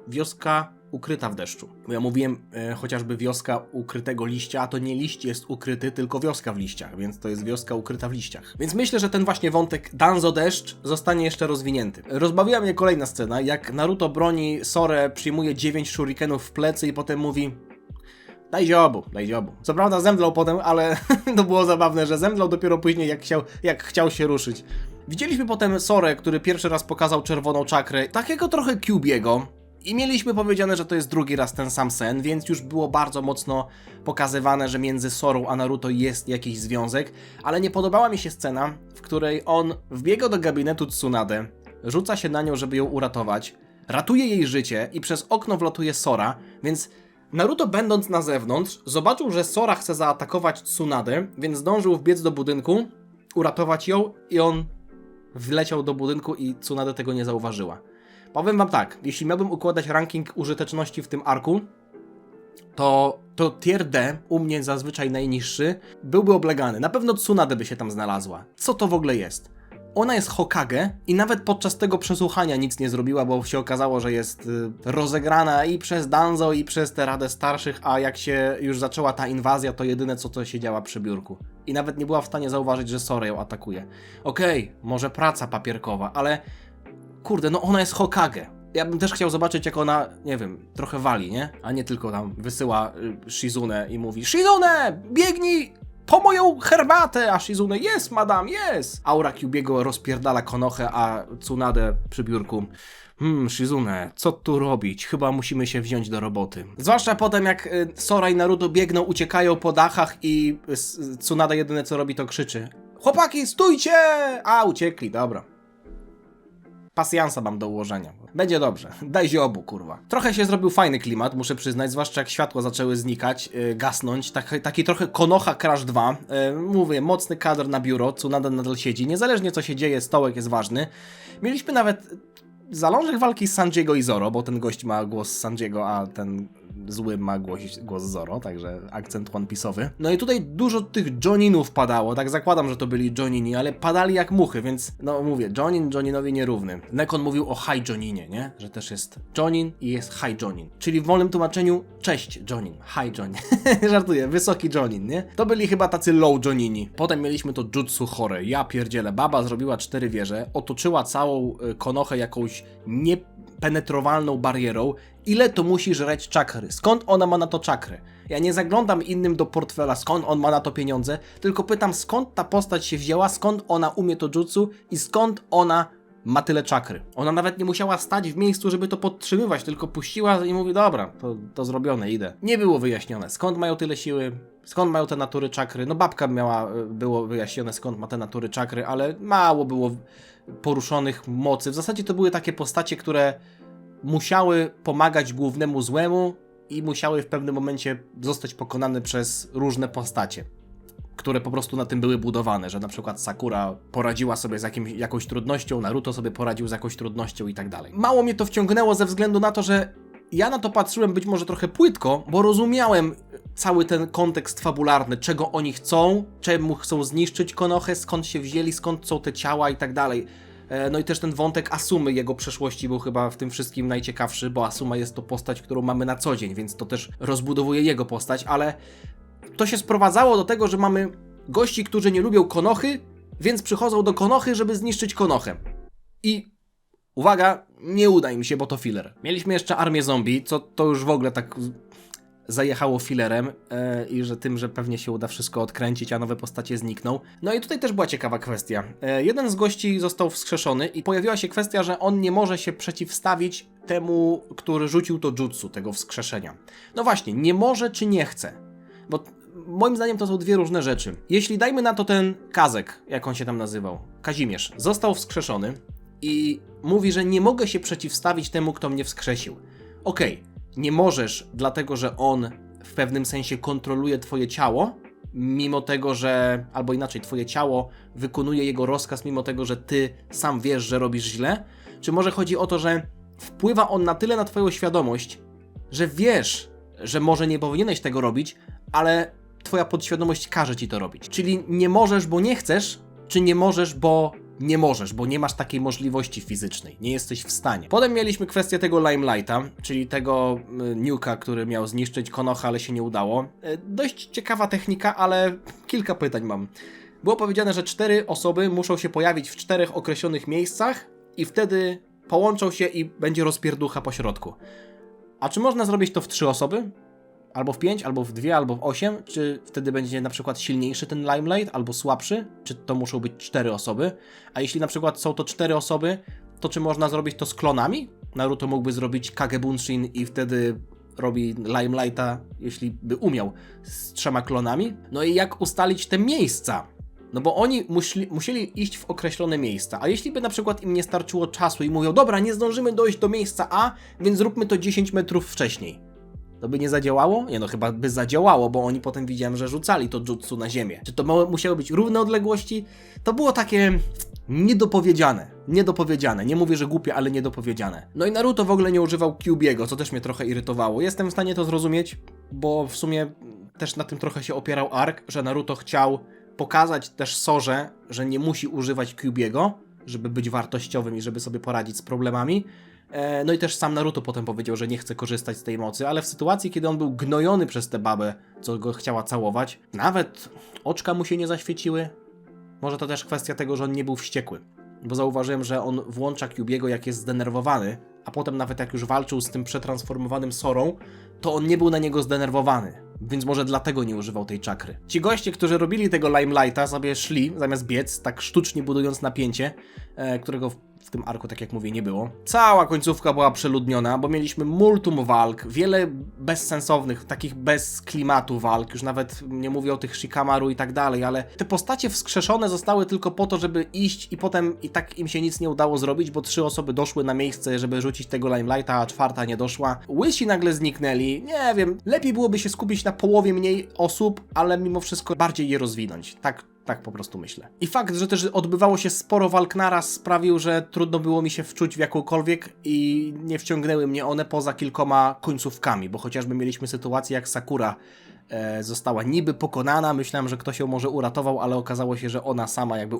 wioska ukryta w deszczu. Bo ja mówiłem chociażby wioska ukrytego liścia, a to nie liść jest ukryty, tylko wioska w liściach, więc to jest wioska ukryta w liściach. Więc myślę, że ten właśnie wątek Danzo Deszcz zostanie jeszcze rozwinięty. Rozbawiła mnie kolejna scena, jak Naruto broni Sorę, przyjmuje 9 shurikenów w plecy i potem mówi: daj ziobu, daj ziobu. Co prawda zemdlał potem, ale to było zabawne, że zemdlał dopiero później, jak chciał się ruszyć. Widzieliśmy potem Sorę, który pierwszy raz pokazał czerwoną czakrę, takiego trochę Kyubiego. I mieliśmy powiedziane, że to jest drugi raz ten sam sen, więc już było bardzo mocno pokazywane, że między Sorą a Naruto jest jakiś związek, ale nie podobała mi się scena, w której on wbiega do gabinetu Tsunade, rzuca się na nią, żeby ją uratować, ratuje jej życie i przez okno wlatuje Sora, więc Naruto, będąc na zewnątrz, zobaczył, że Sora chce zaatakować Tsunadę, więc zdążył wbiec do budynku, uratować ją i on wleciał do budynku i Tsunade tego nie zauważyła. Powiem wam tak, jeśli miałbym układać ranking użyteczności w tym arku, to tier D, u mnie zazwyczaj najniższy, byłby oblegany. Na pewno Tsunade by się tam znalazła. Co to w ogóle jest? Ona jest Hokage i nawet podczas tego przesłuchania nic nie zrobiła, bo się okazało, że jest rozegrana i przez Danzo, i przez tę Radę Starszych, a jak się już zaczęła ta inwazja, to jedyne co to siedziała przy biurku. I nawet nie była w stanie zauważyć, że Sora ją atakuje. Okej, może praca papierkowa, ale kurde, no ona jest Hokage. Ja bym też chciał zobaczyć, jak ona, nie wiem, trochę wali, nie? A nie tylko tam wysyła Shizune i mówi: Shizune, biegnij po moją herbatę! A Shizune: jest, madam, jest! Aura Kyubiego rozpierdala Konohę, a Tsunade przy biurku: Shizune, co tu robić? Chyba musimy się wziąć do roboty. Zwłaszcza potem, jak Sora i Naruto biegną, uciekają po dachach i Tsunade jedyne co robi, to krzyczy: chłopaki, stójcie! A, uciekli, dobra. Pasjansa mam do ułożenia. Będzie dobrze. Daj ziobu, kurwa. Trochę się zrobił fajny klimat, muszę przyznać, zwłaszcza jak światła zaczęły znikać, gasnąć. Taki trochę Konoha Crash 2. Mówię, mocny kadr na biuro, Tsunade nadal siedzi. Niezależnie co się dzieje, stołek jest ważny. Mieliśmy nawet zalążek walki z Sanjiego i Zoro, bo ten gość ma głos Sanjiego, a ten zły ma głos Zoro, także akcent One Piece'owy. No i tutaj dużo tych Joninów padało, tak zakładam, że to byli Jonini, ale padali jak muchy, więc no mówię, Jonin Joninowi nierówny. Nekon mówił o High Joninie, nie? Że też jest Jonin i jest High Jonin. Czyli w wolnym tłumaczeniu cześć Jonin, High Jonin. Żartuję, wysoki Jonin, nie? To byli chyba tacy low Jonini. Potem mieliśmy to Jutsu Hore. Ja pierdzielę, baba zrobiła 4 wieże, otoczyła całą Konohę jakąś niepenetrowalną barierą. Ile to musi żreć czakry? Skąd ona ma na to czakry? Ja nie zaglądam innym do portfela, skąd on ma na to pieniądze, tylko pytam, skąd ta postać się wzięła, skąd ona umie to jutsu i skąd ona ma tyle czakry. Ona nawet nie musiała stać w miejscu, żeby to podtrzymywać, tylko puściła i mówi: dobra, to zrobione, idę. Nie było wyjaśnione, skąd mają tyle siły, skąd mają te natury czakry. No babka było wyjaśnione, skąd ma te natury czakry, ale mało było poruszonych mocy. W zasadzie to były takie postacie, które musiały pomagać głównemu złemu i musiały w pewnym momencie zostać pokonane przez różne postacie, które po prostu na tym były budowane, że na przykład Sakura poradziła sobie z jakąś trudnością, Naruto sobie poradził z jakąś trudnością i tak dalej. Mało mnie to wciągnęło ze względu na to, że ja na to patrzyłem być może trochę płytko, bo rozumiałem cały ten kontekst fabularny, czego oni chcą, czemu chcą zniszczyć Konohę, skąd się wzięli, skąd są te ciała i tak dalej. No i też ten wątek Asumy, jego przeszłości był chyba w tym wszystkim najciekawszy, bo Asuma jest to postać, którą mamy na co dzień, więc to też rozbudowuje jego postać, ale to się sprowadzało do tego, że mamy gości, którzy nie lubią Konochy, więc przychodzą do Konochy, żeby zniszczyć Konohę. I uwaga, nie uda im się, bo to filler. Mieliśmy jeszcze armię zombie, co to już w ogóle tak zajechało filerem i że tym, że pewnie się uda wszystko odkręcić, a nowe postacie znikną. No i tutaj też była ciekawa kwestia. Jeden z gości został wskrzeszony i pojawiła się kwestia, że on nie może się przeciwstawić temu, który rzucił to jutsu, tego wskrzeszenia. No właśnie, nie może czy nie chce? Bo moim zdaniem to są dwie różne rzeczy. Jeśli dajmy na to ten Kazek, jak on się tam nazywał, Kazimierz, został wskrzeszony i mówi, że nie mogę się przeciwstawić temu, kto mnie wskrzesił. Okej, nie możesz, dlatego że on w pewnym sensie kontroluje twoje ciało, mimo tego, że, albo inaczej, twoje ciało wykonuje jego rozkaz, mimo tego, że ty sam wiesz, że robisz źle? Czy może chodzi o to, że wpływa on na tyle na twoją świadomość, że wiesz, że może nie powinieneś tego robić, ale twoja podświadomość każe ci to robić. Czyli nie możesz, bo nie chcesz, czy nie możesz, bo nie możesz, bo nie masz takiej możliwości fizycznej, nie jesteś w stanie. Potem mieliśmy kwestię tego Limelighta, czyli tego nuka, który miał zniszczyć Konoha, ale się nie udało. Dość ciekawa technika, ale kilka pytań mam. Było powiedziane, że 4 osoby muszą się pojawić w 4 określonych miejscach i wtedy połączą się i będzie rozpierducha po środku. A czy można zrobić to w 3 osoby? Albo w 5, albo w 2, albo w 8? Czy wtedy będzie na przykład silniejszy ten Limelight, albo słabszy? Czy to muszą być 4 osoby? A jeśli na przykład są to 4 osoby, to czy można zrobić to z klonami? Naruto mógłby zrobić Kage Bunshin i wtedy robi Limelighta, jeśli by umiał, z 3 klonami? No i jak ustalić te miejsca? No bo oni musieli iść w określone miejsca, a jeśli by na przykład im nie starczyło czasu i mówią, dobra, nie zdążymy dojść do miejsca A, więc zróbmy to 10 metrów wcześniej. To by nie zadziałało? Nie no, chyba by zadziałało, bo oni potem widziałem, że rzucali to jutsu na ziemię. Czy to musiały być równe odległości? To było takie niedopowiedziane. Nie mówię, że głupie, ale niedopowiedziane. No i Naruto w ogóle nie używał Kyuubiego, co też mnie trochę irytowało. Jestem w stanie to zrozumieć, bo w sumie też na tym trochę się opierał ark, że Naruto chciał pokazać też Sorze, że nie musi używać Kyuubiego, żeby być wartościowym i żeby sobie poradzić z problemami. No i też sam Naruto potem powiedział, że nie chce korzystać z tej mocy, ale w sytuacji, kiedy on był gnojony przez tę babę, co go chciała całować, nawet oczka mu się nie zaświeciły. Może to też kwestia tego, że on nie był wściekły, bo zauważyłem, że on włącza Kyuubiego, jak jest zdenerwowany, a potem nawet jak już walczył z tym przetransformowanym Sorą, to on nie był na niego zdenerwowany, więc może dlatego nie używał tej czakry. Ci goście, którzy robili tego Limelighta, sobie szli, zamiast biec, tak sztucznie budując napięcie, którego w tym arku, tak jak mówię, nie było. Cała końcówka była przeludniona, bo mieliśmy multum walk, wiele bezsensownych, takich bez klimatu walk, już nawet nie mówię o tych Shikamaru i tak dalej, ale te postacie wskrzeszone zostały tylko po to, żeby iść i potem i tak im się nic nie udało zrobić, bo 3 osoby doszły na miejsce, żeby rzucić tego Limelighta, a 4 nie doszła. Łysi nagle zniknęli, nie wiem, lepiej byłoby się skupić na połowie mniej osób, ale mimo wszystko bardziej je rozwinąć. Tak po prostu myślę. I fakt, że też odbywało się sporo walk naraz sprawił, że trudno było mi się wczuć w jakąkolwiek i nie wciągnęły mnie one poza kilkoma końcówkami, bo chociażby mieliśmy sytuację, jak Sakura została niby pokonana, myślałem, że ktoś ją może uratował, ale okazało się, że ona sama jakby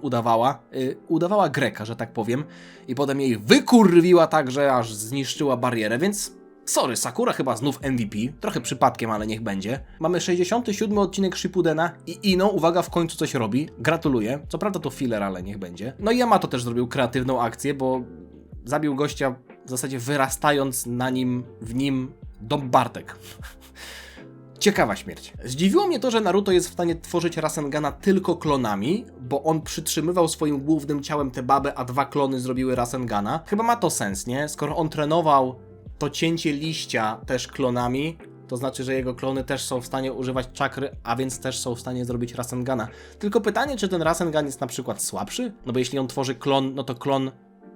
udawała Greka, że tak powiem, i potem jej wykurwiła tak, że aż zniszczyła barierę, więc sorry, Sakura chyba znów MVP, trochę przypadkiem, ale niech będzie. Mamy 67 odcinek Shippudena i Ino, uwaga, w końcu coś robi. Gratuluję. Co prawda to filler, ale niech będzie. No i Yamato też zrobił kreatywną akcję, bo zabił gościa w zasadzie wyrastając w nim Dom Bartek. Ciekawa śmierć. Zdziwiło mnie to, że Naruto jest w stanie tworzyć Rasengana tylko klonami, bo on przytrzymywał swoim głównym ciałem tę babę, a 2 klony zrobiły Rasengana. Chyba ma to sens, nie? Skoro on trenował to cięcie liścia też klonami, to znaczy, że jego klony też są w stanie używać czakry, a więc też są w stanie zrobić Rasengana. Tylko pytanie, czy ten Rasengan jest na przykład słabszy? No bo jeśli on tworzy klon, no to klon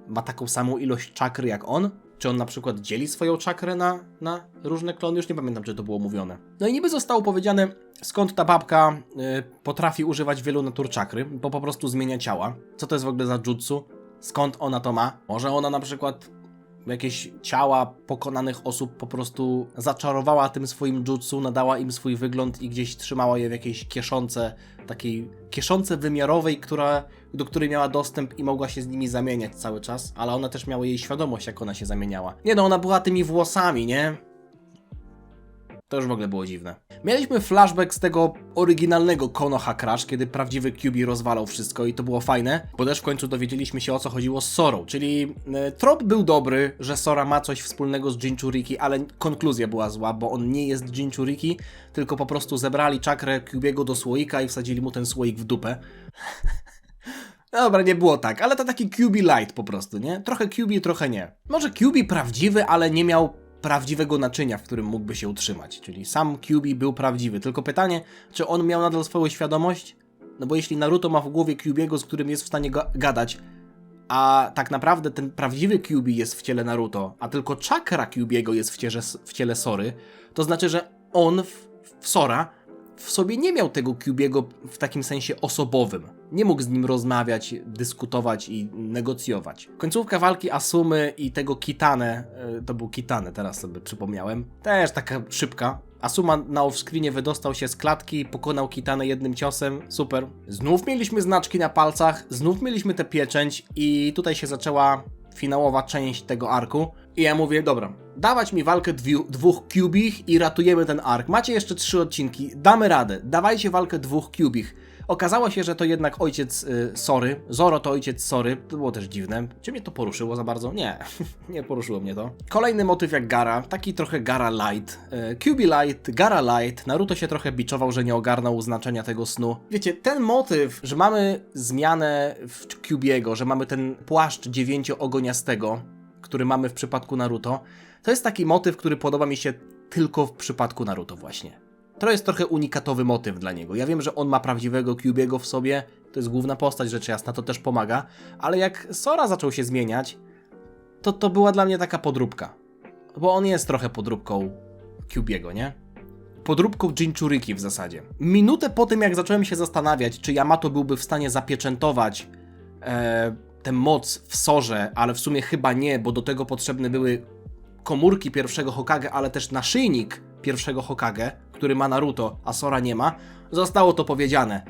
ma taką samą ilość czakry jak on? Czy on na przykład dzieli swoją czakrę na różne klony? Już nie pamiętam, czy to było mówione. No i niby zostało powiedziane, skąd ta babka potrafi używać wielu natur czakry, bo po prostu zmienia ciała. Co to jest w ogóle za jutsu? Skąd ona to ma? Może ona na przykład jakieś ciała pokonanych osób po prostu zaczarowała tym swoim jutsu, nadała im swój wygląd i gdzieś trzymała je w jakiejś kieszonce, takiej kieszonce wymiarowej, do której miała dostęp i mogła się z nimi zamieniać cały czas, ale one też miały jej świadomość, jak ona się zamieniała. Nie no, ona była tymi włosami, nie? To już w ogóle było dziwne. Mieliśmy flashback z tego oryginalnego Konoha Crush, kiedy prawdziwy Kyuubi rozwalał wszystko i to było fajne, bo też w końcu dowiedzieliśmy się, o co chodziło z Sorą, czyli trop był dobry, że Sora ma coś wspólnego z Jinchuriki, ale konkluzja była zła, bo on nie jest Jinchuriki, tylko po prostu zebrali czakrę Kyuubiego do słoika i wsadzili mu ten słoik w dupę. Dobra, nie było tak, ale to taki Kyuubi light po prostu, nie? Trochę Kyuubi, trochę nie. Może Kyuubi prawdziwy, ale nie miał prawdziwego naczynia, w którym mógłby się utrzymać. Czyli sam Kyuubi był prawdziwy. Tylko pytanie, czy on miał nadal swoją świadomość? No bo jeśli Naruto ma w głowie Kyuubiego, z którym jest w stanie gadać, a tak naprawdę ten prawdziwy Kyuubi jest w ciele Naruto, a tylko czakra Kyuubiego jest w ciele Sory, to znaczy, że on, Sora, w sobie nie miał tego Kyuubiego w takim sensie osobowym. Nie mógł z nim rozmawiać, dyskutować i negocjować. Końcówka walki Asumy i tego Kitane, to był Kitane, teraz sobie przypomniałem, też taka szybka. Asuma na offscreenie wydostał się z klatki, pokonał Kitane jednym ciosem, super. Znów mieliśmy znaczki na palcach, znów mieliśmy tę pieczęć i tutaj się zaczęła finałowa część tego arku. I ja mówię, dobra, dawać mi walkę dwóch Kyuubich i ratujemy ten ark. Macie jeszcze 3 odcinki, damy radę, dawajcie walkę 2 Kyuubich. Okazało się, że to jednak ojciec Sory, Zoro to ojciec Sory, to było też dziwne. Czy mnie to poruszyło za bardzo? Nie, nie poruszyło mnie to. Kolejny motyw jak Gaara, taki trochę Gaara light. Kyuubi light, Gaara light, Naruto się trochę biczował, że nie ogarnął znaczenia tego snu. Wiecie, ten motyw, że mamy zmianę w Kyuubiego, że mamy ten płaszcz 9-ogoniastego, który mamy w przypadku Naruto, to jest taki motyw, który podoba mi się tylko w przypadku Naruto właśnie. To jest trochę unikatowy motyw dla niego. Ja wiem, że on ma prawdziwego Kyuubiego w sobie, to jest główna postać, rzecz jasna, to też pomaga, ale jak Sora zaczął się zmieniać, to była dla mnie taka podróbka. Bo on jest trochę podróbką Kyuubiego, nie? Podróbką Jinchuriki w zasadzie. Minutę po tym, jak zacząłem się zastanawiać, czy Yamato byłby w stanie zapieczętować tę moc w Sorze, ale w sumie chyba nie, bo do tego potrzebne były komórki pierwszego Hokage, ale też naszyjnik pierwszego Hokage, który ma Naruto, a Sora nie ma, zostało to powiedziane.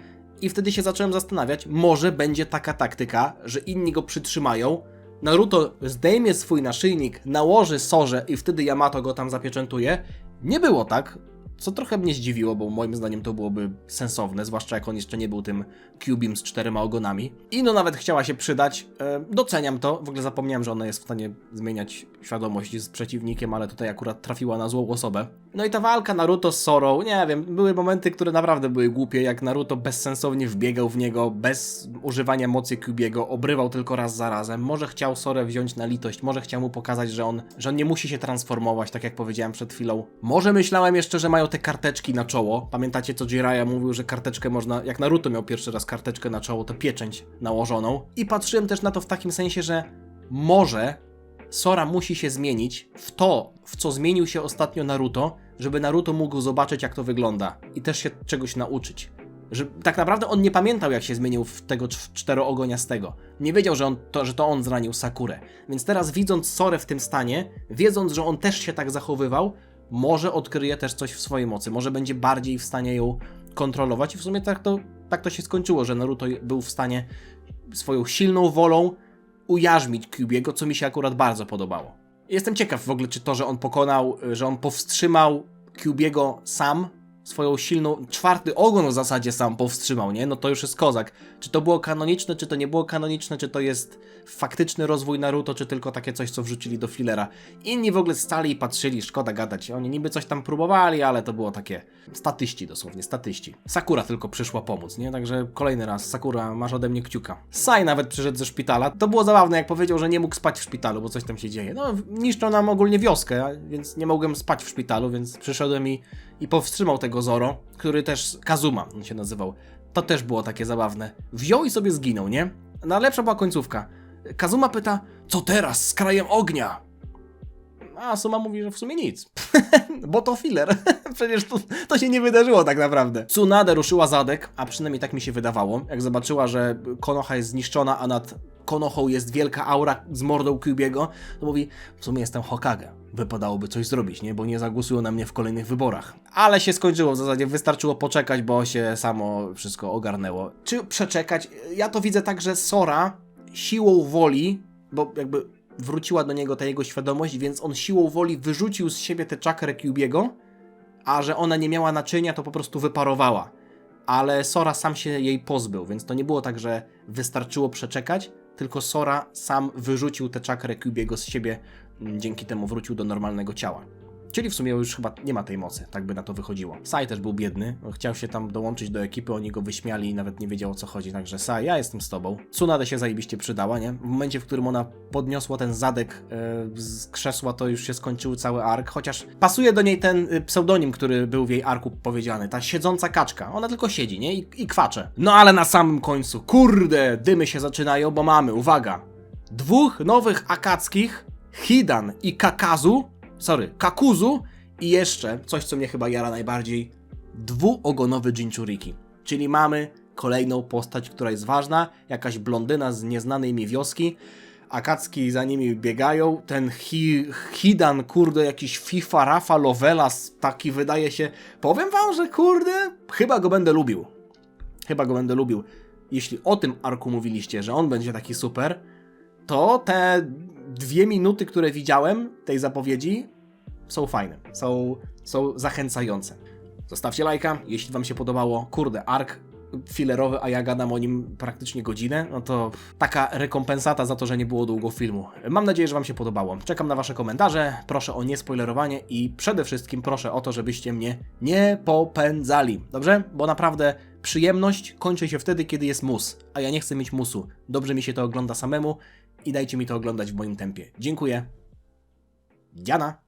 I wtedy się zacząłem zastanawiać, może będzie taka taktyka, że inni go przytrzymają, Naruto zdejmie swój naszyjnik, nałoży Sorze i wtedy Yamato go tam zapieczętuje. Nie było tak, co trochę mnie zdziwiło, bo moim zdaniem to byłoby sensowne, zwłaszcza jak on jeszcze nie był tym Kyuubim z 4 ogonami. I no nawet chciała się przydać, doceniam to, w ogóle zapomniałem, że ona jest w stanie zmieniać świadomość z przeciwnikiem, ale tutaj akurat trafiła na złą osobę. No i ta walka Naruto z Sorą, nie wiem, były momenty, które naprawdę były głupie, jak Naruto bezsensownie wbiegał w niego, bez używania mocy Kyuubiego, obrywał tylko raz za razem. Może chciał Sorę wziąć na litość, może chciał mu pokazać, że on nie musi się transformować, tak jak powiedziałem przed chwilą. Może myślałem jeszcze, że mają te karteczki na czoło. Pamiętacie, co Jiraiya mówił, że karteczkę można, jak Naruto miał pierwszy raz karteczkę na czoło, to pieczęć nałożoną. I patrzyłem też na to w takim sensie, że może Sora musi się zmienić w to, w co zmienił się ostatnio Naruto, żeby Naruto mógł zobaczyć, jak to wygląda i też się czegoś nauczyć. Że tak naprawdę on nie pamiętał, jak się zmienił w tego 4-ogoniastego. Nie wiedział, że to on zranił Sakurę. Więc teraz, widząc Sorę w tym stanie, wiedząc, że on też się tak zachowywał, może odkryje też coś w swojej mocy, może będzie bardziej w stanie ją kontrolować i w sumie tak to się skończyło, że Naruto był w stanie swoją silną wolą ujarzmić Kyuubiego, co mi się akurat bardzo podobało. Jestem ciekaw w ogóle, czy to, że on pokonał, że on powstrzymał Kyuubiego sam, swoją silną, 4. ogon w zasadzie sam powstrzymał, nie? No to już jest kozak. Czy to było kanoniczne, czy to nie było kanoniczne, czy to jest faktyczny rozwój Naruto, czy tylko takie coś, co wrzucili do fillera. Inni w ogóle stali i patrzyli, szkoda gadać. Oni niby coś tam próbowali, ale to było takie statyści dosłownie, statyści. Sakura tylko przyszła pomóc, nie? Także kolejny raz, Sakura, masz ode mnie kciuka. Sai nawet przyszedł ze szpitala. To było zabawne, jak powiedział, że nie mógł spać w szpitalu, bo coś tam się dzieje. No, niszczą nam ogólnie wioskę, więc nie mogłem spać w szpitalu, więc przyszedłem i powstrzymał tego Zoro, który też Kazuma się nazywał. To też było takie zabawne. Wziął i sobie zginął, nie? No lepsza była końcówka. Kazuma pyta, co teraz z krajem ognia? A Asuma mówi, że w sumie nic. Bo to filler. Przecież to się nie wydarzyło tak naprawdę. Tsunade ruszyła zadek, a przynajmniej tak mi się wydawało. Jak zobaczyła, że Konoha jest zniszczona, a nad Konohą jest wielka aura z mordą Kyuubiego, to mówi, w sumie jestem Hokage. Wypadałoby coś zrobić, nie? Bo nie zagłosują na mnie w kolejnych wyborach. Ale się skończyło, w zasadzie wystarczyło poczekać, bo się samo wszystko ogarnęło. Czy przeczekać? Ja to widzę tak, że Sora siłą woli, bo jakby wróciła do niego ta jego świadomość, więc on siłą woli wyrzucił z siebie tę czakrę Kyuubiego, a że ona nie miała naczynia, to po prostu wyparowała. Ale Sora sam się jej pozbył, więc to nie było tak, że wystarczyło przeczekać, tylko Sora sam wyrzucił tę czakrę Kyuubiego z siebie, dzięki temu wrócił do normalnego ciała. Czyli w sumie już chyba nie ma tej mocy, tak by na to wychodziło. Sai też był biedny, chciał się tam dołączyć do ekipy, oni go wyśmiali i nawet nie wiedział o co chodzi, także Sai, ja jestem z tobą. Tsunade się zajebiście przydała, nie? W momencie, w którym ona podniosła ten zadek z krzesła, to już się skończył cały ark, chociaż pasuje do niej ten pseudonim, który był w jej arku powiedziany, ta siedząca kaczka, ona tylko siedzi, nie? I kwacze. No ale na samym końcu, kurde, dymy się zaczynają, bo mamy, uwaga, 2 nowych Akackich, Hidan i Kakuzu i jeszcze coś, co mnie chyba jara najbardziej, 2-ogonowy Jinchuriki. Czyli mamy kolejną postać, która jest ważna, jakaś blondyna z nieznanej mi wioski, Akatsuki za nimi biegają, ten Hidan, kurde, jakiś FIFA, Rafa, Lovelas, taki wydaje się, powiem wam, że kurde, chyba go będę lubił. Jeśli o tym arku mówiliście, że on będzie taki super, to te 2 minuty, które widziałem tej zapowiedzi, są fajne, są zachęcające. Zostawcie lajka, jeśli wam się podobało. Kurde, ark fillerowy, a ja gadam o nim praktycznie godzinę, no to taka rekompensata za to, że nie było długo filmu. Mam nadzieję, że wam się podobało. Czekam na wasze komentarze, proszę o niespoilerowanie i przede wszystkim proszę o to, żebyście mnie nie popędzali, dobrze? Bo naprawdę przyjemność kończy się wtedy, kiedy jest mus, a ja nie chcę mieć musu. Dobrze mi się to ogląda samemu i dajcie mi to oglądać w moim tempie. Dziękuję. Dziana!